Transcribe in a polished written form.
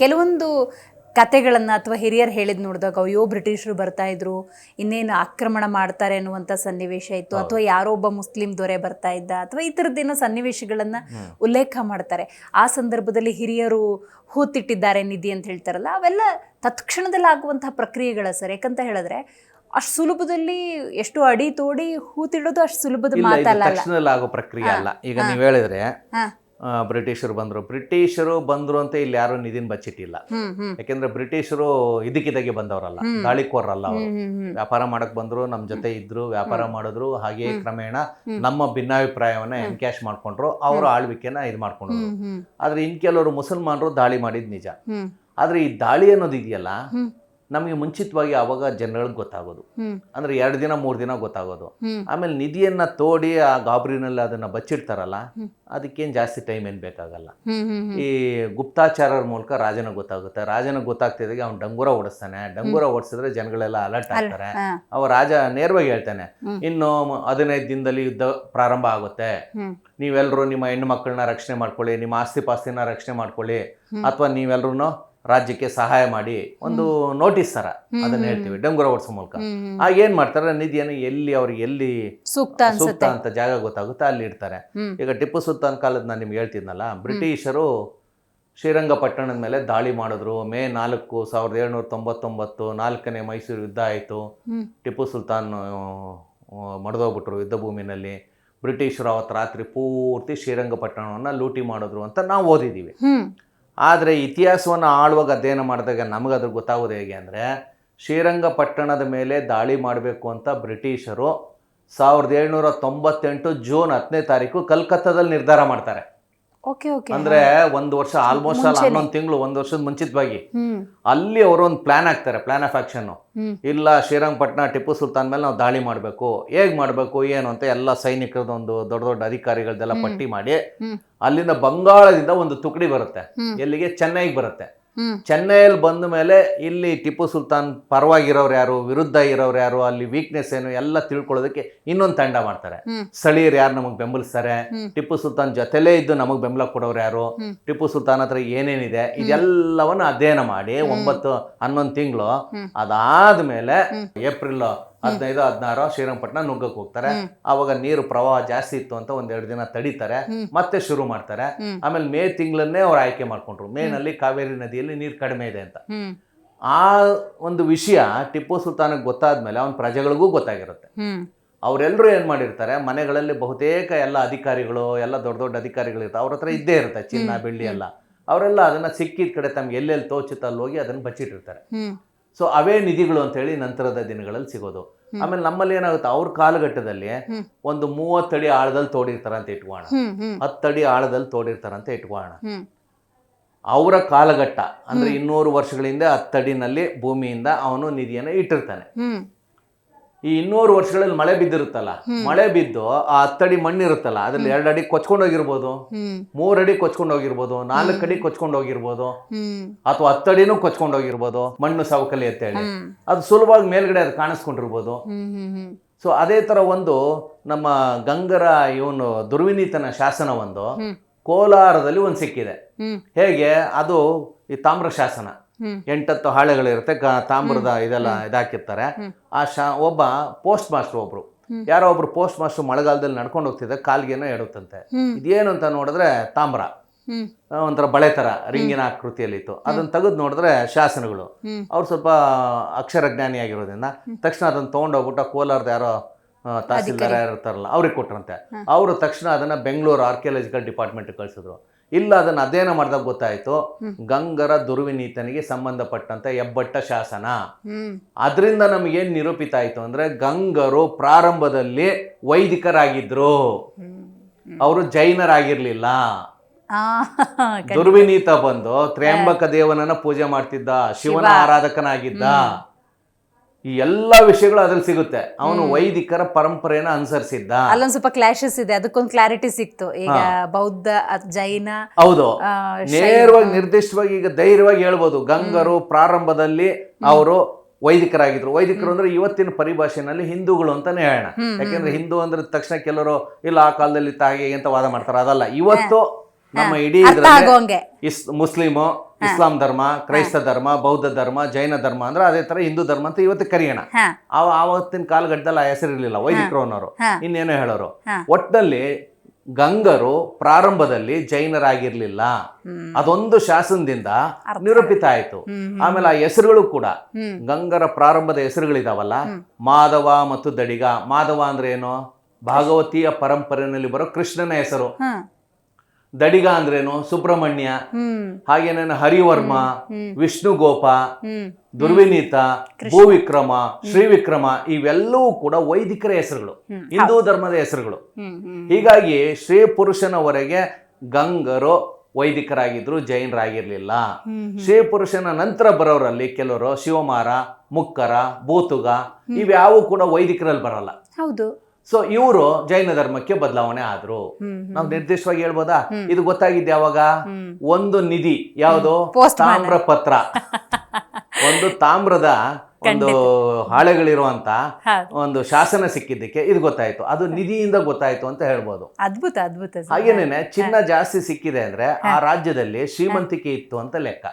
ಕೆಲವೊಂದು ಕತೆಗಳನ್ನು ಅಥವಾ ಹಿರಿಯರು ಹೇಳಿದ್ ನೋಡಿದಾಗ ಅಯ್ಯೋ ಬ್ರಿಟಿಷರು ಬರ್ತಾ ಇದ್ರು, ಇನ್ನೇನು ಆಕ್ರಮಣ ಮಾಡ್ತಾರೆ ಅನ್ನುವಂಥ ಸನ್ನಿವೇಶ ಇತ್ತು, ಅಥವಾ ಯಾರೋ ಒಬ್ಬ ಮುಸ್ಲಿಂ ದೊರೆ ಬರ್ತಾ ಇದ್ದ, ಅಥವಾ ಈ ಥರದ್ದೇನೋ ಸನ್ನಿವೇಶಗಳನ್ನು ಉಲ್ಲೇಖ ಮಾಡ್ತಾರೆ. ಆ ಸಂದರ್ಭದಲ್ಲಿ ಹಿರಿಯರು ಹೂತಿಟ್ಟಿದ್ದಾರೆ ನಿಧಿ ಅಂತ ಹೇಳ್ತಾರಲ್ಲ, ಅವೆಲ್ಲ ತತ್ಕ್ಷಣದಲ್ಲಿ ಆಗುವಂತಹ ಪ್ರಕ್ರಿಯೆಗಳ ಸರ್. ಯಾಕಂತ ಹೇಳಿದ್ರೆ ಅಷ್ಟು ಸುಲಭದಲ್ಲಿ ಎಷ್ಟು ಅಡಿ ತೋಡಿ ಹೂತಿಡೋದು ಅಷ್ಟು ಸುಲಭದ ಮಾತಲ್ಲ, ತಕ್ಷಣದಲ್ಲಿ ಆಗೋ ಪ್ರಕ್ರಿಯೆ ಅಲ್ಲ. ಈಗ ನೀವು ಹೇಳಿದ್ರೆ ಬ್ರಿಟಿಷರು ಬಂದ್ರು ಅಂತ ಇಲ್ಲಿ ಯಾರು ನಿಧಿನ ಬಚ್ಚಿಟ್ಟಿಲ್ಲ. ಯಾಕೆಂದ್ರೆ ಬ್ರಿಟಿಷರು ಇದಕ್ಕಿದಾಗೆ ಬಂದವರಲ್ಲ, ದಾಳಿಕೋರಲ್ಲ. ಅವರು ವ್ಯಾಪಾರ ಮಾಡಕ್ ಬಂದ್ರು, ನಮ್ ಜೊತೆ ಇದ್ರು, ವ್ಯಾಪಾರ ಮಾಡಿದ್ರು. ಹಾಗೆ ಕ್ರಮೇಣ ನಮ್ಮ ಭಿನ್ನಾಭಿಪ್ರಾಯವನ್ನ ಎನ್ಕ್ಯಾಶ್ ಮಾಡ್ಕೊಂಡ್ರು, ಅವ್ರ ಆಳ್ವಿಕೆನ ಇದು ಮಾಡ್ಕೊಂಡ್ರು. ಆದ್ರೆ ಇನ್ ಕೆಲವರು ಮುಸಲ್ಮಾನರು ದಾಳಿ ಮಾಡಿದ್ ನಿಜ. ಆದ್ರೆ ಈ ದಾಳಿ ಅನ್ನೋದು ಇದೆಯಲ್ಲ, ನಮಗೆ ಮುಂಚಿತವಾಗಿ ಅವಾಗ ಜನಗಳಿಗೆ ಗೊತ್ತಾಗೋದು. ಅಂದ್ರೆ 2 ದಿನ 3 ದಿನ ಗೊತ್ತಾಗೋದು. ಆಮೇಲೆ ನಿಧಿಯನ್ನ ತೋಡಿ ಆ ಗಾಬರಿನಲ್ಲಿ ಅದನ್ನ ಬಚ್ಚಿಡ್ತಾರಲ್ಲ, ಅದಕ್ಕೇನು ಜಾಸ್ತಿ ಟೈಮ್ ಏನು ಬೇಕಾಗಲ್ಲ. ಈ ಗುಪ್ತಾಚಾರರ ಮೂಲಕ ರಾಜನ ಗೊತ್ತಾಗುತ್ತೆ. ರಾಜನ ಗೊತ್ತಾಗ್ತಿದ್ದಾಗೆ ಅವ್ನು ಡಂಗೂರ ಓಡಿಸ್ತಾನೆ. ಡಂಗೂರ ಓಡಿಸಿದ್ರೆ ಜನಗಳೆಲ್ಲ ಅಲರ್ಟ್ ಆಗ್ತಾರೆ. ಅವ ರಾಜ ನೇರವಾಗಿ ಹೇಳ್ತಾನೆ, ಇನ್ನು 15 ದಿನದಲ್ಲಿ ಯುದ್ಧ ಪ್ರಾರಂಭ ಆಗುತ್ತೆ, ನೀವೆಲ್ಲರೂ ನಿಮ್ಮ ಹೆಣ್ಣು ಮಕ್ಕಳನ್ನ ರಕ್ಷಣೆ ಮಾಡ್ಕೊಳ್ಳಿ, ನಿಮ್ಮ ಆಸ್ತಿ ಪಾಸ್ತಿನ ರಕ್ಷಣೆ ಮಾಡ್ಕೊಳ್ಳಿ, ಅಥವಾ ನೀವೆಲ್ಲರೂ ರಾಜ್ಯಕ್ಕೆ ಸಹಾಯ ಮಾಡಿ, ಒಂದು ನೋಟಿಸ್ ತರ ಅದನ್ನ ಹೇಳ್ತೀವಿ ಡಂಗುರ ಓಡಿಸೋ ಮೂಲಕ. ಆಗ ಏನ್ ಮಾಡ್ತಾರೆ, ನಿಧಿಯನ್ನು ಎಲ್ಲಿ ಅವ್ರಿಗೆ ಎಲ್ಲಿ ಸೂಕ್ತ ಅಂತ ಜಾಗ ಗೊತ್ತಾಗುತ್ತೆ ಅಲ್ಲಿ ಇಡ್ತಾರೆ. ಈಗ ಟಿಪ್ಪು ಸುಲ್ತಾನ್ ಕಾಲದ ನಾನು ನಿಮ್ಗೆ ಹೇಳ್ತಿದ್ನಲ್ಲ, ಬ್ರಿಟಿಷರು ಶ್ರೀರಂಗಪಟ್ಟಣದ ಮೇಲೆ ದಾಳಿ ಮಾಡಿದ್ರು. ಮೇ 4, 1799 4ನೇ ಮೈಸೂರು ಯುದ್ಧ ಆಯಿತು. ಟಿಪ್ಪು ಸುಲ್ತಾನ್ ಮಡ್ದೋಗ್ಬಿಟ್ರು ಯುದ್ಧ ಭೂಮಿನಲ್ಲಿ. ಬ್ರಿಟಿಷರು ಅವತ್ತು ರಾತ್ರಿ ಪೂರ್ತಿ ಶ್ರೀರಂಗಪಟ್ಟಣವನ್ನು ಲೂಟಿ ಮಾಡಿದ್ರು ಅಂತ ನಾವು ಓದಿದ್ದೀವಿ. ಆದರೆ ಇತಿಹಾಸವನ್ನು ಆಳುವಾಗ ಅಧ್ಯಯನ ಮಾಡಿದಾಗ ನಮಗದ್ರ ಗೊತ್ತಾಗೋದು ಹೇಗೆ ಅಂದರೆ, ಶ್ರೀರಂಗಪಟ್ಟಣದ ಮೇಲೆ ದಾಳಿ ಮಾಡಬೇಕು ಅಂತ ಬ್ರಿಟಿಷರು 1798 ಜೂನ್ 10ನೇ ತಾರೀಕು ಕಲ್ಕತ್ತಾದಲ್ಲಿ ನಿರ್ಧಾರ ಮಾಡ್ತಾರೆ. ಅಂದ್ರೆ 1 ವರ್ಷ, ಆಲ್ಮೋಸ್ಟ್ 11 ತಿಂಗಳು, 1 ವರ್ಷದ ಮುಂಚಿತವಾಗಿ ಅಲ್ಲಿ ಅವರು ಒಂದು ಪ್ಲಾನ್ ಹಾಕ್ತಾರೆ, ಪ್ಲಾನ್ ಆಫ್ ಆಕ್ಷನ್. ಇಲ್ಲ, ಶ್ರೀರಂಗಪಟ್ಟಣ ಟಿಪ್ಪು ಸುಲ್ತಾನ್ ಮೇಲೆ ನಾವು ದಾಳಿ ಮಾಡಬೇಕು, ಹೇಗ್ ಮಾಡಬೇಕು ಏನು ಅಂತ ಎಲ್ಲ ಸೈನಿಕರದ ಒಂದು ದೊಡ್ಡ ದೊಡ್ಡ ಅಧಿಕಾರಿಗಳದೆಲ್ಲ ಪಟ್ಟಿ ಮಾಡಿ, ಅಲ್ಲಿಂದ ಬಂಗಾಳದಿಂದ ಒಂದು ತುಕಡಿ ಬರುತ್ತೆ, ಎಲ್ಲಿಗೆ ಚೆನ್ನೈಗೆ ಬರುತ್ತೆ. ಚೆನ್ನೈಯಲ್ಲಿ ಬಂದ ಮೇಲೆ ಇಲ್ಲಿ ಟಿಪ್ಪು ಸುಲ್ತಾನ್ ಪರವಾಗಿರೋರು ಯಾರು, ವಿರುದ್ಧ ಇರೋರು ಯಾರು, ಅಲ್ಲಿ ವೀಕ್ನೆಸ್ ಏನು ಎಲ್ಲ ತಿಳ್ಕೊಳ್ಳೋದಕ್ಕೆ ಇನ್ನೊಂದು ತಂಡ ಮಾಡ್ತಾರೆ. ಸ್ಥಳೀಯರು ಯಾರು ನಮಗ್ ಬೆಂಬಲಿಸ್ತಾರೆ, ಟಿಪ್ಪು ಸುಲ್ತಾನ್ ಜೊತೆಲೇ ಇದ್ದು ನಮಗ್ ಬೆಂಬಲ ಕೊಡೋರು ಯಾರು, ಟಿಪ್ಪು ಸುಲ್ತಾನ್ ಹತ್ರ ಏನೇನಿದೆ ಇದೆಲ್ಲವನ್ನ ಅಧ್ಯಯನ ಮಾಡಿ 9-11 ತಿಂಗಳು ಅದಾದ್ಮೇಲೆ ಏಪ್ರಿಲ್ 15-16 ಶ್ರೀರಂಗಪಟ್ಟಣ ನುಗ್ಗಕ್ಕೆ ಹೋಗ್ತಾರೆ. ಆವಾಗ ನೀರು ಪ್ರವಾಹ ಜಾಸ್ತಿ ಇತ್ತು ಅಂತ 1-2 ದಿನ ತಡೀತಾರೆ, ಮತ್ತೆ ಶುರು ಮಾಡ್ತಾರೆ. ಆಮೇಲೆ ಮೇ ತಿಂಗಳನ್ನೇ ಅವ್ರು ಆಯ್ಕೆ ಮಾಡ್ಕೊಂಡ್ರು. ಮೇನಲ್ಲಿ ಕಾವೇರಿ ನದಿಯಲ್ಲಿ ನೀರು ಕಡಿಮೆ ಇದೆ ಅಂತ. ಆ ಒಂದು ವಿಷಯ ಟಿಪ್ಪು ಸುಲ್ತಾನ್ಗೆ ಗೊತ್ತಾದ್ಮೇಲೆ ಅವನ ಪ್ರಜೆಗಳಿಗೂ ಗೊತ್ತಾಗಿರುತ್ತೆ. ಅವರೆಲ್ಲರೂ ಏನ್ ಮಾಡಿರ್ತಾರೆ, ಮನೆಗಳಲ್ಲಿ ಬಹುತೇಕ ಎಲ್ಲ ಅಧಿಕಾರಿಗಳು, ಎಲ್ಲ ದೊಡ್ಡ ದೊಡ್ಡ ಅಧಿಕಾರಿಗಳು ಇರ್ತಾರೆ, ಅವ್ರ ಹತ್ರ ಇದ್ದೇ ಇರುತ್ತೆ ಚಿನ್ನ ಬೆಳ್ಳಿ ಎಲ್ಲ. ಅವರೆಲ್ಲ ಅದನ್ನ ಸಿಕ್ಕಿದ ಕಡೆ ತಮ್ಗೆ ಎಲ್ಲೆಲ್ಲಿ ತೋಚುತ್ತೆ ಅಲ್ಲಿ ಹೋಗಿ ಅದನ್ನ ಬಚ್ಚಿಟ್ಟಿರ್ತಾರೆ. ಸೊ ಅವೇ ನಿಧಿಗಳು ಅಂತ ಹೇಳಿ ನಂತರದ ದಿನಗಳಲ್ಲಿ ಸಿಗೋದು. ಆಮೇಲೆ ನಮ್ಮಲ್ಲಿ ಏನಾಗುತ್ತೆ, ಅವ್ರ ಕಾಲಘಟ್ಟದಲ್ಲಿ ಒಂದು 30 ಅಡಿ ಆಳದಲ್ಲಿ ತೋಡಿರ್ತಾರಂತ ಇಟ್ಕೋಣ, 10 ಅಡಿ ಆಳದಲ್ಲಿ ತೋಡಿರ್ತಾರಂತ ಇಟ್ಕೋಣ. ಅವರ ಕಾಲಘಟ್ಟ ಅಂದ್ರೆ 200 ವರ್ಷಗಳಿಂದ 10 ಅಡಿನಲ್ಲಿ ಭೂಮಿಯಿಂದ ಅವನು ನಿಧಿಯನ್ನು ಇಟ್ಟಿರ್ತಾನೆ. ಈ 200 ವರ್ಷಗಳಲ್ಲಿ ಮಳೆ ಬಿದ್ದಿರುತ್ತಲ್ಲ, ಮಳೆ ಬಿದ್ದು ಆ 10 ಅಡಿ ಮಣ್ಣು ಇರುತ್ತಲ್ಲ, ಅದ್ರಲ್ಲಿ 2 ಅಡಿ ಕೊಚ್ಕೊಂಡು ಹೋಗಿರ್ಬೋದು, 3 ಅಡಿ ಕೊಚ್ಕೊಂಡು ಹೋಗಿರ್ಬೋದು, 4 ಅಡಿ ಕೊಚ್ಕೊಂಡು ಹೋಗಿರ್ಬೋದು, ಅಥವಾ 10 ಅಡಿನೂ ಕೊಚ್ಕೊಂಡು ಹೋಗಿರ್ಬೋದು. ಮಣ್ಣು ಸವಕಲಿ ಅಂತ ಹೇಳಿ ಅದು ಸುಲಭವಾಗಿ ಮೇಲ್ಗಡೆ ಅದು ಕಾಣಿಸ್ಕೊಂಡಿರ್ಬೋದು. ಸೊ ಅದೇ ತರ ಒಂದು ನಮ್ಮ ಗಂಗರ ಇವನು ದುರ್ವಿನೀತನ ಶಾಸನ ಒಂದು ಕೋಲಾರದಲ್ಲಿ ಒಂದು ಸಿಕ್ಕಿದೆ. ಹೇಗೆ, ಅದು ಈ ತಾಮ್ರ ಶಾಸನ, 8-10 ಹಾಳೆಗಳಿರುತ್ತೆ, ತಾಮ್ರದ ಇದೆಲ್ಲ ಇದಾಕಿರ್ತಾರೆ. ಒಬ್ಬ ಪೋಸ್ಟ್ ಮಾಸ್ಟರ್, ಯಾರೋ ಒಬ್ರು ಪೋಸ್ಟ್ ಮಾಸ್ಟರ್ ಮಳೆಗಾಲದಲ್ಲಿ ನಡ್ಕೊಂಡು ಹೋಗ್ತಿದ್ದೆ, ಕಾಲ್ಗೇನೋ ಎಡುತ್ತಂತೆ. ಇದೇನು ಅಂತ ನೋಡಿದ್ರೆ ತಾಮ್ರ, ಒಂಥರ ಬಳೆ ತರ ರಿಂಗಿನ ಆಕೃತಿಯಲ್ಲಿತ್ತು. ಅದನ್ನ ತೆಗೆದು ನೋಡಿದ್ರೆ ಶಾಸನಗಳು. ಅವ್ರು ಸ್ವಲ್ಪ ಅಕ್ಷರಜ್ಞಾನಿ ಆಗಿರೋದ್ರಿಂದ ತಕ್ಷಣ ಅದನ್ನ ತೊಗೊಂಡೋಗ್ಬಿಟ್ಟು ಕೋಲಾರದ ಯಾರೋ ತಹಸೀಲ್ದಾರ್ ಯಾರು ಇರ್ತಾರಲ್ಲ ಅವ್ರಿಗೆ ಕೊಟ್ರಂತೆ. ಅವರು ತಕ್ಷಣ ಅದನ್ನ ಬೆಂಗಳೂರು ಆರ್ಕಿಯಾಲಜಿಕಲ್ ಡಿಪಾರ್ಟ್ಮೆಂಟ್ ಕಳಿಸಿದ್ರು. ಇಲ್ಲ, ಅದನ್ನ ಅಧ್ಯಯನ ಮಾಡಿದಾಗ ಗೊತ್ತಾಯ್ತು, ಗಂಗರ ದುರ್ವಿನೀತನಿಗೆ ಸಂಬಂಧಪಟ್ಟಂತ ಹೆಬ್ಬಟ್ಟ ಶಾಸನ. ಅದರಿಂದ ನಮಗೇನ್ ನಿರೂಪಿತ ಆಯ್ತು ಅಂದ್ರೆ, ಗಂಗರು ಪ್ರಾರಂಭದಲ್ಲಿ ವೈದಿಕರಾಗಿದ್ರು, ಅವರು ಜೈನರಾಗಿರ್ಲಿಲ್ಲ. ದುರ್ವಿನೀತ ಬಂದು ತ್ರ್ಯಂಬಕ ದೇವನನ್ನ ಪೂಜೆ ಮಾಡ್ತಿದ್ದ, ಶಿವನ ಆರಾಧಕನಾಗಿದ್ದ. ಈ ಎಲ್ಲಾ ವಿಷಯಗಳು ಅದ್ರಲ್ಲಿ ಸಿಗುತ್ತೆ. ಅವನು ವೈದಿಕರ ಪರಂಪರೆಯನ್ನ ಅನುಸರಿಸಿದ್ದ. ಅಲ್ಲೊಂದ್ ಸ್ವಲ್ಪ ಕ್ಲಾಶಸ್ ಇದೆ, ಅದಕ್ಕೊಂದು ಕ್ಲಾರಿಟಿ ಸಿಕ್ತು. ಈಗ ಬೌದ್ಧ, ಜೈನ, ಹೌದು, ನೇರವಾಗಿ ನಿರ್ದಿಷ್ಟವಾಗಿ ಈಗ ಧೈರ್ಯವಾಗಿ ಹೇಳ್ಬೋದು, ಗಂಗರು ಪ್ರಾರಂಭದಲ್ಲಿ ಅವರು ವೈದಿಕರಾಗಿದ್ರು. ವೈದಿಕರು ಅಂದ್ರೆ ಇವತ್ತಿನ ಪರಿಭಾಷೆನಲ್ಲಿ ಹಿಂದೂಗಳು ಅಂತಾನೆ ಹೇಳೋಣ. ಯಾಕೆಂದ್ರೆ ಹಿಂದೂ ಅಂದ್ರೆ ತಕ್ಷಣ ಕೆಲವರು ಇಲ್ಲ ಆ ಕಾಲದಲ್ಲಿ ಹಾಗೆ ಅಂತ ವಾದ ಮಾಡ್ತಾರೆ. ಅದಲ್ಲ, ಇವತ್ತು ನಮ್ಮ ಇಡೀ ಮುಸ್ಲಿಮು, ಇಸ್ಲಾಂ ಧರ್ಮ, ಕ್ರೈಸ್ತ ಧರ್ಮ, ಬೌದ್ಧ ಧರ್ಮ, ಜೈನ ಧರ್ಮ ಅಂದ್ರೆ ಅದೇ ತರ ಹಿಂದೂ ಧರ್ಮ ಅಂತ ಇವತ್ತು ಕರೆಯೋಣ. ಹಾ ಆವತ್ತಿನ ಕಾಲಘಟ್ಟದಲ್ಲಿ ಆ ಹೆಸರು ಇರ್ಲಿಲ್ಲ, ವೈದಿಕರು ಅನ್ನೋರು ಹಾ. ಇನ್ನೇನೋ ಹೇಳೋರು. ಹಾ. ಒಟ್ಟಿನಲ್ಲಿ ಗಂಗರು ಪ್ರಾರಂಭದಲ್ಲಿ ಜೈನರಾಗಿರ್ಲಿಲ್ಲ, ಅದೊಂದು ಶಾಸನದಿಂದ ನಿರೂಪಿತ ಆಯ್ತು. ಆಮೇಲೆ ಆ ಹೆಸರುಗಳು ಕೂಡ ಗಂಗರ ಪ್ರಾರಂಭದ ಹೆಸರುಗಳಿದಾವಲ್ಲ, ಮಾಧವ ಮತ್ತು ದಡಿಗ. ಮಾಧವ ಅಂದ್ರೆ ಏನು? ಭಾಗವತೀಯ ಪರಂಪರೆಯಲ್ಲಿ ಬರೋ ಕೃಷ್ಣನ ಹೆಸರು. ಹಾ ದಡಿಗ ಅಂದ್ರೇನು? ಸುಬ್ರಹ್ಮಣ್ಯ. ಹಾಗೇನೇನು ಹರಿವರ್ಮ, ವಿಷ್ಣುಗೋಪ, ದುರ್ವಿನೀತ, ಭೂವಿಕ್ರಮ, ಶ್ರೀವಿಕ್ರಮ ಇವೆಲ್ಲವೂ ಕೂಡ ವೈದಿಕರ ಹೆಸರುಗಳು, ಹಿಂದೂ ಧರ್ಮದ ಹೆಸರುಗಳು. ಹೀಗಾಗಿ ಶ್ರೀ ಪುರುಷನವರೆಗೆ ಗಂಗರು ವೈದಿಕರಾಗಿದ್ರು, ಜೈನರಾಗಿರ್ಲಿಲ್ಲ. ಶ್ರೀ ಪುರುಷನ ನಂತರ ಬರೋರಲ್ಲಿ ಕೆಲವರು ಶಿವಮಾರ, ಮುಕ್ಕರ, ಬೂತುಗ ಇವ್ಯಾವು ಕೂಡ ವೈದಿಕರಲ್ಲಿ ಬರಲ್ಲ. ಹೌದು. ಸೊ ಇವರು ಜೈನ ಧರ್ಮಕ್ಕೆ ಬದಲಾವಣೆ ಆದ್ರು. ನಾವು ನಿರ್ದಿಷ್ಟವಾಗಿ ಹೇಳ್ಬೋದಾ? ಇದು ಗೊತ್ತಾಗಿದ್ದು ಯಾವಾಗ? ಒಂದು ನಿಧಿ, ಯಾವುದು? ತಾಮ್ರ ಪತ್ರ. ಒಂದು ತಾಮ್ರದ ಒಂದು ಹಾಳೆಗಳಿರುವಂತ ಒಂದು ಶಾಸನ ಸಿಕ್ಕಿದ್ದಕ್ಕೆ ಇದು ಗೊತ್ತಾಯ್ತು. ಅದು ನಿಧಿಯಿಂದ ಗೊತ್ತಾಯ್ತು ಅಂತ ಹೇಳ್ಬೋದು. ಅದ್ಭುತ ಅದ್ಭುತ. ಹಾಗೇನೇನೆ ಚಿನ್ನ ಜಾಸ್ತಿ ಸಿಕ್ಕಿದೆ ಅಂದ್ರೆ ಆ ರಾಜ್ಯದಲ್ಲಿ ಶ್ರೀಮಂತಿಕೆ ಇತ್ತು ಅಂತ ಲೆಕ್ಕ.